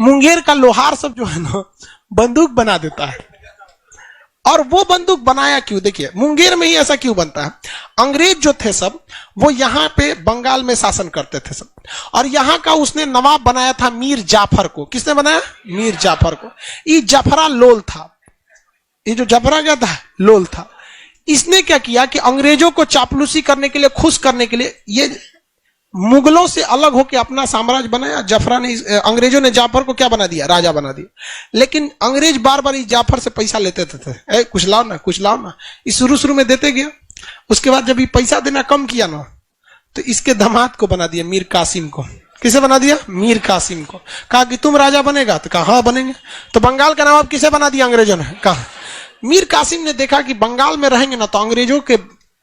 मुंगेर का लोहार सब जो है ना बंदूक बना देता है। और वो बंदूक बनाया क्यों? देखिए मुंगेर में ही ऐसा क्यों बनता है? अंग्रेज जो थे सब वो यहाँ पे बंगाल में शासन करते थे सब, और यहाँ का उसने नवाब बनाया था मीर जाफर को। किसने बनाया? मीर जाफर को। ये जफरा लोल था, ये जो जफरा क्या था? लोल था। इसने क्या किया कि अंग्रेजों को चापलूसी करने के लिए, खुश करने के लिए, ये मुगलों से अलग होकर अपना साम्राज्य बनाया। जफरा ने, अंग्रेजों ने जाफर को क्या बना दिया? राजा बना दिया। लेकिन अंग्रेज बार बार इस जाफर से पैसा लेते थे, कुछ लाओ ना, कुछ लाओ ना। इस शुरू में देते गया। उसके बाद जब ये पैसा देना कम किया ना, तो इसके दामाद को बना दिया, मीर कासिम को। किसे बना दिया? मीर कासिम को। कहा कि तुम राजा बनेगा? तो कहा हाँ बनेंगे। तो बंगाल का नवाब किसे बना दिया अंग्रेजों ने? कहा मीर कासिम ने देखा कि बंगाल में रहेंगे ना तो अंग्रेजों के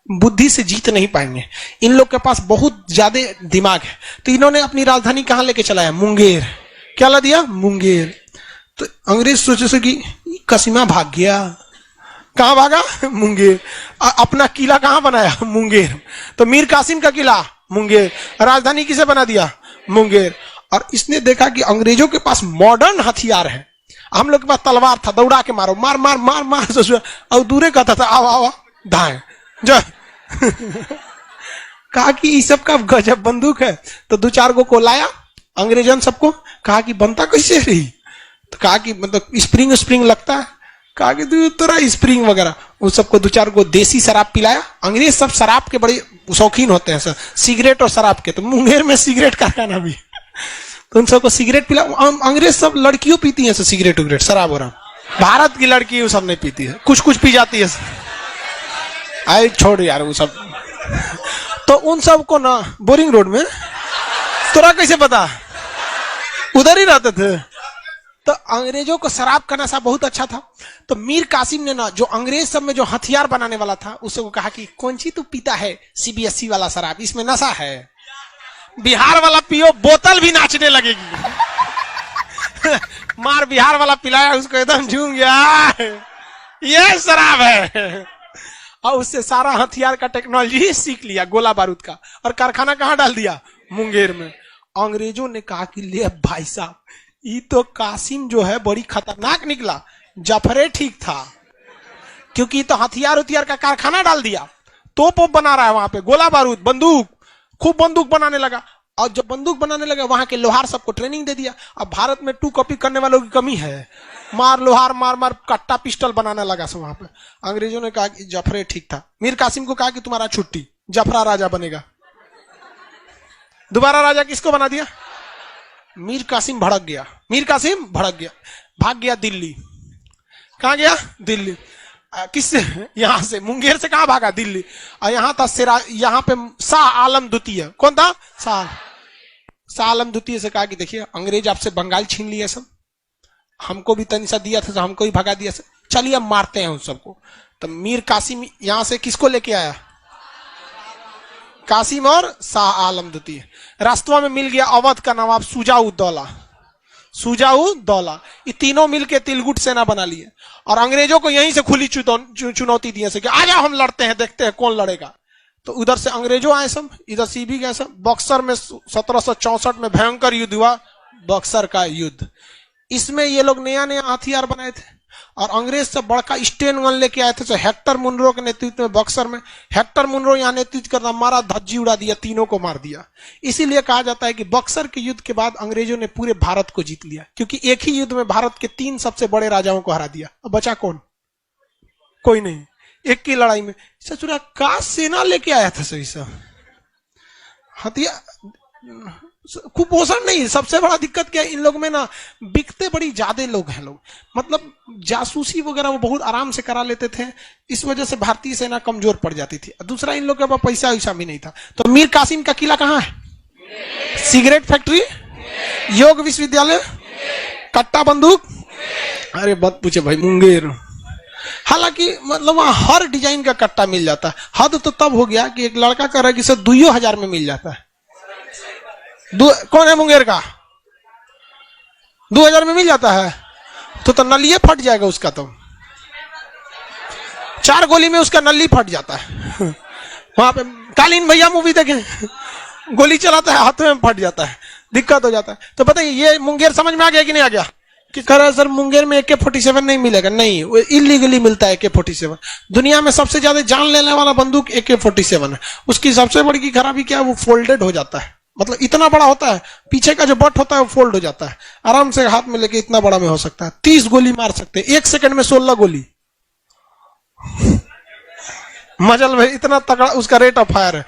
बुद्धि से जीत नहीं पाएंगे, इन लोग के पास बहुत ज्यादा दिमाग है। तो इन्होंने अपनी राजधानी कहां लेके चलाया? मुंगेर। क्या ला दिया? मुंगेर। तो अंग्रेज सोचे कि कसीमा भाग गया। कहां भागा? मुंगेर। अपना किला कहां बनाया? मुंगेर। तो मीर कासिम का किला मुंगेर, राजधानी किसे बना दिया? मुंगेर। और इसने देखा कि अंग्रेजों के पास मॉडर्न हथियार है, हम लोग के पास तलवार था, दौड़ा के मारो, मार मार मार मार, और दूरे कहता था आओ आओ धाए जो कहा कि इस सब का गजब बंदूक है। तो दो चार को लाया अंग्रेजन सबको, कहा कि बनता कैसे रही? तो कहा कि मतलब स्प्रिंग स्प्रिंग लगता है। कहा कि तेरा स्प्रिंग वगैरह, उस सबको दो चार को देसी शराब पिलाया। अंग्रेज सब शराब के बड़े शौकीन होते हैं सर, सिगरेट और शराब के। तो मुंगेर में सिगरेट कारखाना भी, तो उन सबको सिगरेट पिला। अंग्रेज सब लड़कियों पीती है सिगरेट उगरेट, शराब वराब। भारत की लड़की वो सब नहीं पीती है, कुछ कुछ पी जाती है। आए छोड़ यार वो सब। तो उन सब को ना बोरिंग रोड में, तोरा कैसे पता? उधर ही रहते थे। तो अंग्रेजों को शराब का नशा बहुत अच्छा था। तो मीर कासिम ने ना, जो अंग्रेज सब में जो हथियार बनाने वाला था, उससे वो कहा कि कौन सी तू पीता है सीबीएसई वाला शराब, इसमें नशा है, बिहार वाला पियो, बोतल भी नाचने लगेगी। मार बिहार वाला पिलाया उसको, एकदम झूम गया, ये शराब है। और उससे सारा हथियार का टेक्नोलॉजी सीख लिया, गोला बारूद का। और कारखाना कहां डाल दिया? मुंगेर में। अंग्रेजों ने कहा कि ले भाई साहब, ये तो कासिम जो है बड़ी खतरनाक निकला, जफरे ठीक था, क्योंकि तो हथियार का कारखाना डाल दिया, तोप बना रहा है वहां पे, गोला बारूद, बंदूक, खूब बंदूक बनाने लगा। और जब बंदूक बनाने लगा, वहां के लोहार सबको ट्रेनिंग दे दिया। अब भारत में 2 कॉपी करने वालों की कमी है, मार लोहार मार मार कट्टा पिस्टल बनाने लगा सब वहां पे। अंग्रेजों ने कहा कि जफरे ठीक था। मीर कासिम को कहा कि तुम्हारा छुट्टी, जफरा राजा बनेगा। दोबारा राजा किसको बना दिया? मीर कासिम भड़क गया। मीर कासिम भड़क गया, भाग गया दिल्ली। कहां गया? दिल्ली। किससे? यहां से, मुंगेर से कहां भागा? दिल्ली। और यहां था यहाँ पे शाह आलम द्वितीय। कौन था? शाह आलम द्वितीय से कहा कि देखिए अंग्रेज आपसे बंगाल छीन लिए सब, हमको भी तनिसा दिया था, हमको ही भगा दिया, चलिए अब मारते हैं उन सबको। तो मीर कासिम यहां से किसको लेके आया? कासिम और शाह आलम द्वितीय। रास्तों में मिल गया अवध का नवाब सुजाउद्दौला। ये तीनों मिलके तिलगुट सेना बना लिए और अंग्रेजों को यहीं से खुली चुनौती दी कि आ जाओ हम लड़ते हैं, देखते हैं कौन लड़ेगा। तो उधर से अंग्रेजों आए सब, इधर से भी गए सब। बक्सर में 1764 में भयंकर युद्ध हुआ, बक्सर का युद्ध। इसमें ये लोग नया नया हथियार बनाए थे और अंग्रेज से बड़का स्टेन गन लेके आए थे। तो हेक्टर मुनरो के नेतृत्व में बक्सर में, हेक्टर मुनरो यहाँ नेतृत्व करना, मारा, धज्जी उड़ा दिया, तीनों को मार दिया। इसीलिए कहा जाता है कि बक्सर के युद्ध के बाद अंग्रेजों ने पूरे भारत को जीत लिया, क्योंकि एक ही युद्ध में भारत के 3 सबसे बड़े राजाओं को हरा दिया। अब बचा कौन? कोई नहीं। एक की लड़ाई में ससुरा का सेना लेके आया था सही सब हथियार। कुपोषण नहीं, सबसे बड़ा दिक्कत क्या है इन लोग में ना, बिकते बड़ी ज्यादा लोग हैं लोग, मतलब जासूसी वगैरह वो बहुत आराम से करा लेते थे। इस वजह से भारतीय सेना कमजोर पड़ जाती थी। दूसरा, इन लोग के पास पैसा वैसा भी नहीं था। तो मीर कासिम का किला कहाँ है? सिगरेट फैक्ट्री, योग विश्वविद्यालय, कट्टा बंदूक, अरे मत पूछे भाई, मुंगेर। हालांकि मतलब वहां हर डिजाइन का कट्टा मिल जाता है। हद तो तब हो गया कि एक लड़का कह रहा है कि सर 2000 में मिल जाता है। कौन है मुंगेर का? 2000 में मिल जाता है तो नलिये फट जाएगा उसका। तो 4 गोली में उसका नली फट जाता है। वहां पे कालीन भैया मूवी देखे, गोली चलाता है हाथ में फट जाता है। दिक्कत हो जाता है। तो बताइए ये मुंगेर समझ में आ गया कि नहीं आ गया? कि कह रहा है सर मुंगेर में AK-47 नहीं मिलेगा। नहीं, वो इलीगली मिलता है AK-47। दुनिया में सबसे ज्यादा जान लेने वाला बंदूक AK-47 है। उसकी सबसे बड़ी खराबी क्या है, वो फोल्डेड हो जाता है। मतलब इतना बड़ा होता है, पीछे का जो बट होता है वो फोल्ड हो जाता है, आराम से हाथ में लेके इतना बड़ा में हो सकता है। 30 गोली मार सकते हैं, 1 सेकंड में 16 गोली। मजल भाई इतना तगड़ा उसका रेट ऑफ फायर है।